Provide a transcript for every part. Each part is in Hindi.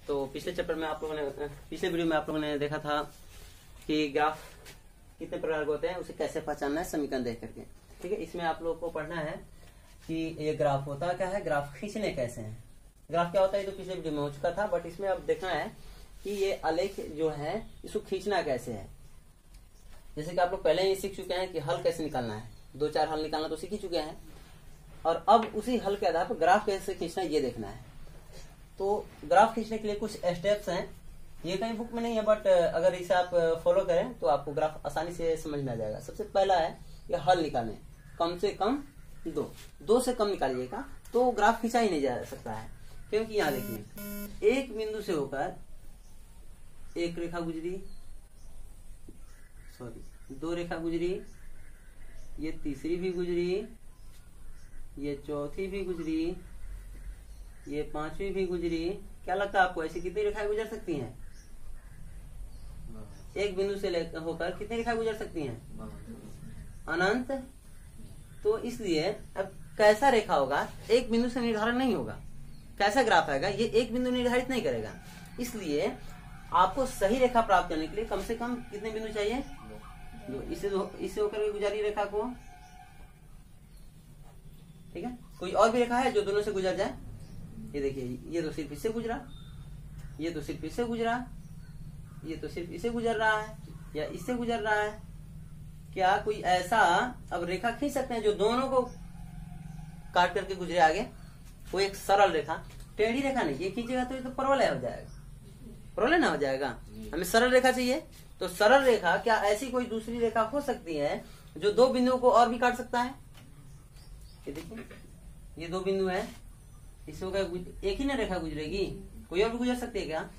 तो पिछले चैप्टर में आप लोगों ने, पिछले वीडियो में आप लोगों ने देखा था कि ग्राफ कितने प्रकार के होते हैं, उसे कैसे पहचानना है समीकरण देख करके। ठीक है, इसमें आप लोगों को पढ़ना है कि ये ग्राफ होता क्या है, ग्राफ खींचने कैसे हैं। ग्राफ क्या होता है ये तो पिछले वीडियो में हो चुका था, बट इसमें अब देखना है कि ये आलेख जो है इसको खींचना कैसे है। जैसे कि आप लोग पहले ही सीख चुके हैं कि हल कैसे निकालना है, 2-4 हल निकालना तो सीख ही चुके हैं, और अब उसी हल के आधार पर ग्राफ कैसे खींचना है ये देखना है। तो ग्राफ खींचने के लिए कुछ स्टेप्स हैं, ये कहीं बुक में नहीं है, बट अगर इसे आप फॉलो करें तो आपको ग्राफ आसानी से समझ में आ जाएगा। सबसे पहला है ये हल निकालें, कम से कम 2 से कम निकालिएगा तो ग्राफ खींचा ही नहीं जा सकता है। क्योंकि यहाँ देखिए एक बिंदु से होकर एक रेखा गुजरी, सॉरी 2 रेखा गुजरी, ये तीसरी भी गुजरी, ये चौथी भी गुजरी, ये 5वीं भी गुजरी। क्या लगता है आपको ऐसी कितनी रेखाएं गुजर सकती हैं? एक बिंदु से होकर कितनी रेखाएं गुजर सकती हैं? अनंत। तो इसलिए अब कैसा रेखा होगा एक बिंदु से निर्धारण नहीं होगा, कैसा ग्राफ आएगा ये एक बिंदु निर्धारित नहीं करेगा। इसलिए आपको सही रेखा प्राप्त करने के लिए कम से कम कितने बिंदु चाहिए? 2। इससे होकर के गुजारी रेखा को, ठीक है। कोई और भी रेखा है जो दोनों से गुजर जाए? ये देखिए ये तो सिर्फ इससे गुजरा, ये तो सिर्फ इससे गुजरा, ये तो सिर्फ इससे गुजर रहा है या इससे गुजर रहा है। क्या कोई ऐसा अब रेखा खींच सकते हैं जो दोनों को काट करके गुजरे आगे? वो एक सरल रेखा, टेढ़ी रेखा नहीं, ये खींचेगा तो ये तो परवलय हो जाएगा, परवलय ना हो जाएगा। हमें सरल रेखा चाहिए। तो सरल रेखा, क्या ऐसी कोई दूसरी रेखा हो सकती है जो 2 बिंदुओं को और भी काट सकता है? ये देखिए ये 2 बिंदु है, इससे एक ही ना रेखा गुजरेगी, कोई और भी गुजर सकती है क्या?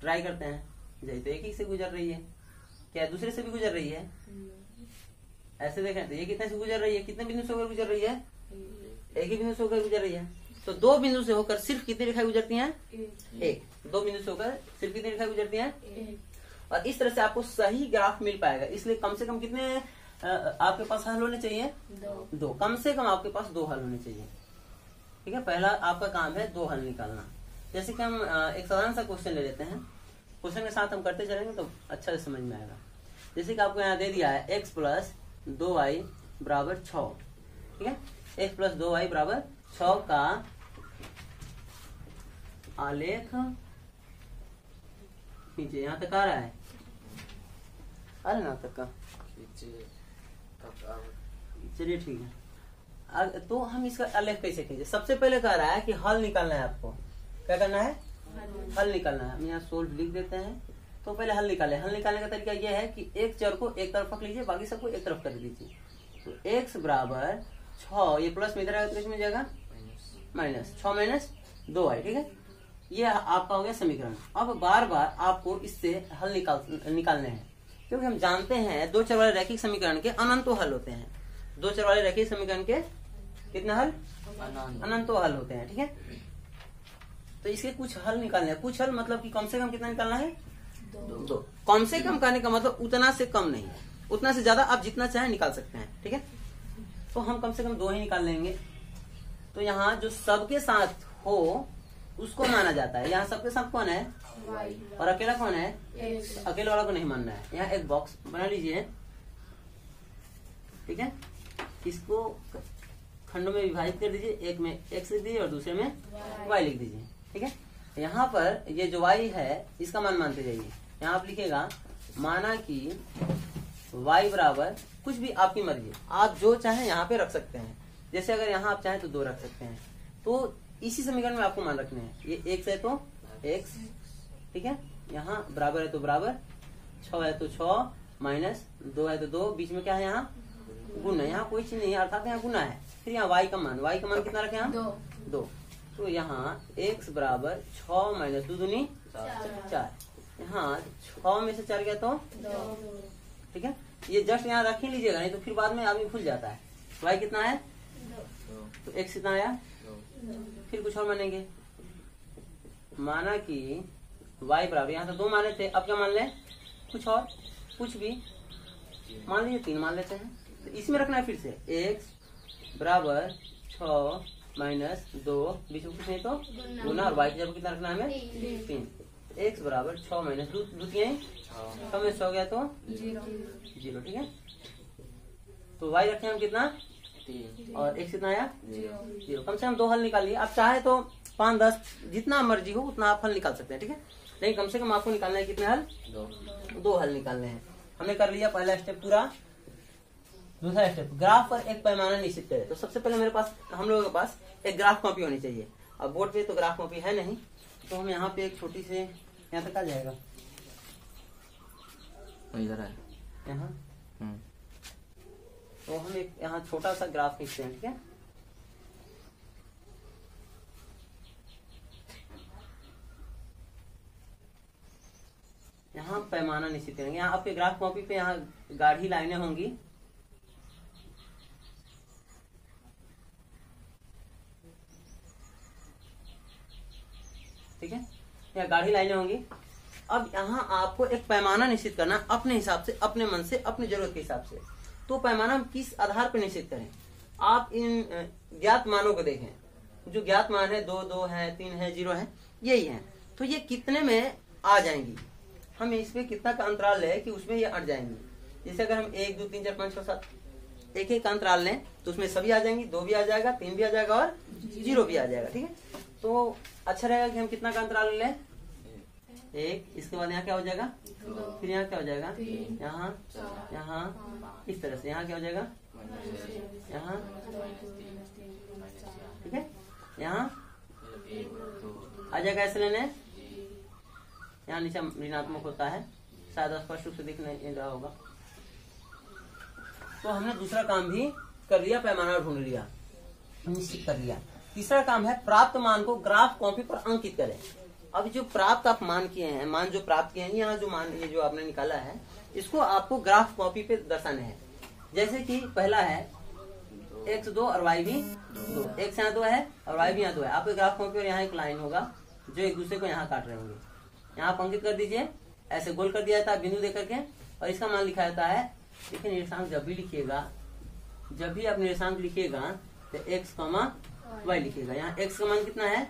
ट्राई करते हैं। जैसे तो एक ही से गुजर रही है, क्या दूसरे से भी गुजर रही है? ऐसे देखें तो ये कितने से गुजर रही है, कितने बिंदु से होकर गुजर रही है? एक ही बिंदु से होकर गुजर रही है। तो 2 बिंदु से होकर सिर्फ कितनी रेखाएं गुजरती हैं? 1। 2 बिंदु से होकर सिर्फ कितनी रेखाएं गुजरती हैं? 1। और इस तरह से आपको सही ग्राफ मिल पाएगा। इसलिए कम से कम कितने आपके पास हल होने चाहिए? 2। कम से कम आपके पास 2 हल होने चाहिए। ठीक है, पहला आपका काम है 2 हल निकालना। जैसे कि हम एक साधारण सा क्वेश्चन ले लेते हैं, क्वेश्चन के साथ हम करते चलेंगे तो अच्छा से समझ में आएगा। जैसे कि आपको यहाँ दे दिया है x + 2y = 6। ठीक है, x + 2y = 6 का आलेख नीचे यहाँ तक आ रहा है, अरे ना तक का, चलिए ठीक है। तो हम इसका आलेख कैसे खींचे? सबसे पहले कह रहा है कि हल निकालना है। आपको क्या करना है? हल निकालना है। हम यहाँ सोल्व लिख देते हैं। तो पहले हल निकाले। हल निकालने का तरीका यह है कि एक चर को एक तरफ रख लीजिए, बाकी सबको एक तरफ कर दीजिए। तो x = 6, ये प्लस में इधर आएगा तो इसमें जाएगा माइनस, 6 - 2y। ठीक है, ये आपका हो गया समीकरण। अब बार बार आपको इससे हल निकालने हैं, क्योंकि हम जानते हैं 2 चर वाले रैखिक समीकरण के अनंतो हल होते हैं। 2 चर वाले रैखिक समीकरण के कितना हल? अनंतो हल होते हैं। ठीक है, तो इसके कुछ हल निकालने हैं। कुछ हल मतलब कि कम से कम कितना निकालना है? 2। कम से कम कहने का मतलब उतना से कम नहीं, उतना से ज्यादा आप जितना चाहे निकाल सकते हैं। ठीक है, तो हम कम से कम 2 ही निकाल लेंगे। तो यहाँ जो सबके साथ हो उसको माना जाता है। यहाँ सबके साथ कौन है? और अकेला कौन है? अकेले वाला को नहीं मानना है। यहाँ एक बॉक्स बना लीजिए। ठीक है, इसको खंडों में विभाजित कर दीजिए। एक में x लिख दीजिए और दूसरे में y लिख दीजिए। ठीक है, यहाँ पर ये जो y है इसका मान मानते जाइए। यहाँ आप लिखेगा माना कि y = कुछ भी, आपकी मर्जी, आप जो चाहे यहाँ पे रख सकते हैं। जैसे अगर यहाँ आप चाहें तो 2 रख सकते हैं। तो इसी समीकरण में आपको मान रखने हैं। ये x है तो x, ठीक है, यहाँ बराबर है तो बराबर, 6 है तो 6, माइनस 2 है तो 2, बीच में क्या है? यहाँ गुण है, यहाँ कोई चीज नहीं है, अर्थात यहाँ गुना है। फिर यहाँ y का मान कितना रखे हम? 2। तो यहाँ x = 6 - 2 दूनी 4। यहाँ 6 में से 4 गया तो 2। ठीक है, ये जस्ट यहाँ रख ही लीजिएगा, नहीं तो फिर बाद में आदमी भूल जाता है। y कितना है? 2। तो x कितना आया? 2। फिर कुछ और मानेंगे। माना कि y = यहाँ तो 2 माने थे, अब क्या मान लें? कुछ और, कुछ भी मान लीजिए, 3 मान लेते हैं। तो इसमें रखना है फिर से x = 6 माइनस 2, बीच में कुछ नहीं तो गुना, और y की जगह कितना रखना है हमें 3। x बराबर 6 माइनस 2 6 में 6 गया तो 0, ठीक है। तो y रखे हम कितना 3 और x कितना आया 0। कम से कम 2 हल निकालिए। आप चाहे तो 5 10 जितना मर्जी हो उतना आप हल निकाल सकते हैं, ठीक है। लेकिन कम से कम आपको निकालना है कितने हल, 2 हल निकालने हैं। हमने कर लिया पहला स्टेप पूरा। दूसरा स्टेप, ग्राफ पर एक पैमाना निश्चित करें। तो सबसे पहले मेरे पास, हम लोगों के पास एक ग्राफ कॉपी होनी चाहिए। अब बोर्ड पे तो ग्राफ कॉपी है नहीं, तो हम यहाँ पे एक छोटी से, यहाँ तक आ जाएगा, इधर है यहाँ। तो हम एक यहाँ छोटा सा ग्राफ खींचते हैं, ठीक है। यहाँ पैमाना निश्चित करेंगे। यहाँ आपके ग्राफ कॉपी पे यहाँ गाढ़ी लाइनें होंगी, ठीक है। यहाँ गाढ़ी लाइनें होंगी। अब यहाँ आपको एक पैमाना निश्चित करना अपने हिसाब से, अपने मन से, अपनी जरूरत के हिसाब से। तो पैमाना हम किस आधार पर निश्चित करें? आप इन ज्ञात मानों को देखें। जो ज्ञात मान है 2 2 है, 3 है, 0 है, यही है। तो ये कितने में आ जाएंगी? हम इसमें कितना का अंतराल ले कि उसमें ये अट जाएंगी। जैसे अगर हम 1 2 3 4 5 6 7 एक एक का अंतराल लें तो उसमें सभी आ जाएंगी। 2 भी आ जाएगा, 3 भी आ जाएगा और 0 भी आ जाएगा, ठीक है। तो अच्छा रहेगा कि हम कितना का अंतराल लें, 1। इसके बाद यहाँ क्या हो जाएगा, फिर यहाँ क्या हो जाएगा, यहाँ इस तरह से, यहाँ क्या हो जाएगा, यहाँ, ठीक है। यहाँ आ जाएगा ऐसे लेने, यहाँ नीचे ऋणात्मक होता है, शायद स्पष्ट रूप से दिख नहीं रहा होगा। तो हमने दूसरा काम भी कर लिया, पैमाना ढूंढ लिया, निश्चित कर लिया। तीसरा काम है प्राप्त मान को ग्राफ कॉपी पर अंकित करें। अब जो प्राप्त आप मान किए हैं, मान जो प्राप्त किए हैं, यहाँ जो मान, ये जो आपने निकाला है, इसको आपको ग्राफ कॉपी पे दर्शाने हैं। जैसे कि पहला है x 2 और y भी 2, x यहाँ 2 है और y भी यहाँ 2 है। आपके ग्राफ कॉपी पर यहाँ एक लाइन होगा जो एक दूसरे को यहाँ काट रहे होंगे। यहाँ आप अंकित कर दीजिए, ऐसे गोल कर दिया जाता है बिंदु दे करके, और इसका मान लिखा जाता है। देखिए निर्देशांक जब भी लिखिएगा, जब भी आप निर्देशांक लिखिएगा तो x, y लिखिएगा। यहाँ x का मान कितना है,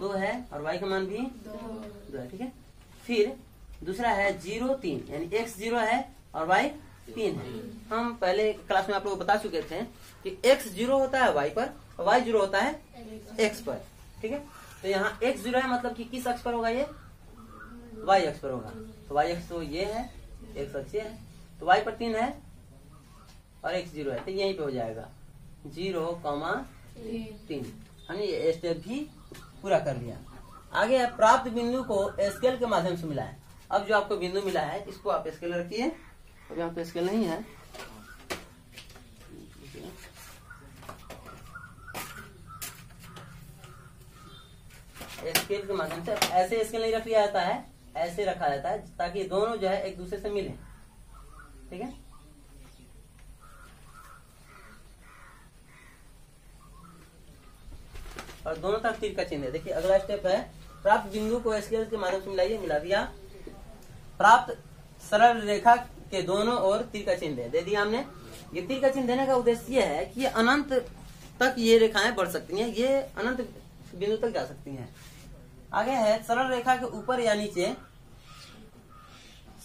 2 है, और y का मान भी 2 है, ठीक है। फिर दूसरा है 0 3, यानी x 0 है और y 3 है। हम पहले क्लास में आप लोग बता चुके थे कि x 0 होता है y पर और y 0 होता है x पर, ठीक है। तो यहाँ x 0 है, मतलब कि किस अक्ष पर होगा, ये y अक्ष पर होगा। तो y अक्ष तो ये है, x अक्ष ये है, तो y पर 3 है और x 0 है, तो यहीं पे हो जाएगा 0, 3। हमने ये स्टेप भी पूरा कर लिया। आगे है प्राप्त बिंदु को स्केल के माध्यम से मिला है। अब जो आपको बिंदु मिला है इसको आप स्केल रखिए। अब यहाँ पे स्केल नहीं है, स्केल के माध्यम से। ऐसे स्केल नहीं रख लिया जाता है, ऐसे रखा जाता है ताकि दोनों जो है एक दूसरे से मिले, ठीक है। और दोनों तरफ तीर का चिन्ह है। देखिए अगला स्टेप है प्राप्त बिंदु को स्केल के माध्यम से मिलाइए। मिला दिया। प्राप्त सरल रेखा के दोनों ओर तीर का चिन्ह दे दिया हमने। ये तीर का चिन्ह देने का उद्देश्य ये है कि ये अनंत तक ये रेखाएं बढ़ सकती हैं, ये अनंत बिंदु तक जा सकती हैं। आगे है सरल रेखा के ऊपर या नीचे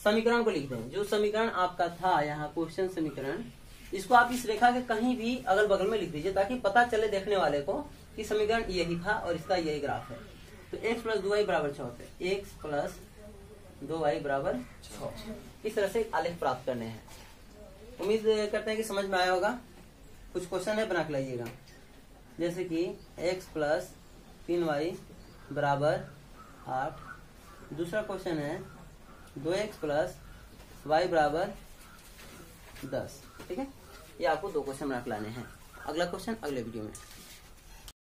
समीकरण को लिख दें। जो समीकरण आपका था यहाँ क्वेश्चन समीकरण, इसको आप इस रेखा के कहीं भी अगल बगल में लिख दीजिए ताकि पता चले देखने वाले को कि समीकरण यही था और इसका यही ग्राफ है। तो x + 2y = 6 पे x + 2y = 6। इस तरह से आलेख प्राप्त करने हैं। उम्मीद करते हैं कि समझ में आया होगा। कुछ क्वेश्चन है, बना के लाइएगा। जैसे कि x + 3y = 8। दूसरा क्वेश्चन है 2x + y = 10। ठीक है, ये आपको 2 क्वेश्चन बना के लाने हैं। अगला क्वेश्चन अगले वीडियो में।